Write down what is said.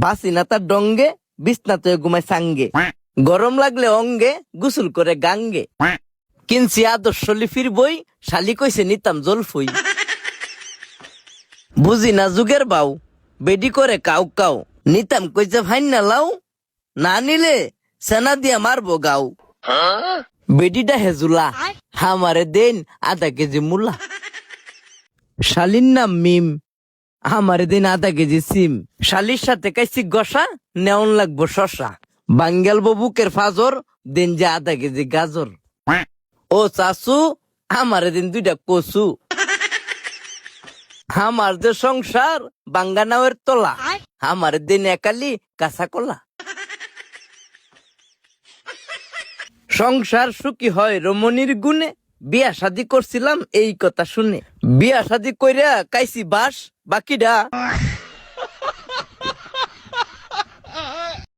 বাসি না তার ডঙ্গে, বিছনাতে ঘুমায় সাঙ্গে, গরম লাগলে অঙ্গে, গোসল করে গাঙ্গে। কিনছি আদর্শ লিপির বই, শালি কইছে নিতাম জলফই। বুঝি না যুগের বাউ, বেডি করে কাউ কাউ, নিতাম কইছে ভাইন না লাউ, না নিলে সেনা দিয়া মারবো গাও। বেডিটা হেজুলা, আমারে দেন আধা কেজি মুলা। শালির নাম মিম, আমারে দিন আধা কেজি সিম। শালির সাথে কাইছি গসা, নেওন লাগবো শশা। বাঙ্গাল বুকের ফাজর, দিন যে আধা কেজি গাজর। ও চাচু, আমারে দিন 2টা কচু। আমার যে সংসার বাঙ্গা নাওয়ের তলা, আমার দিন একালি কাঁচা কলা। সংসার সুখী হয় রমণীর গুণে, বিয়া শাদি করছিলাম এই কথা শুনে। বিয়া শাদি কইরা কাইছি বাস, বাকিটা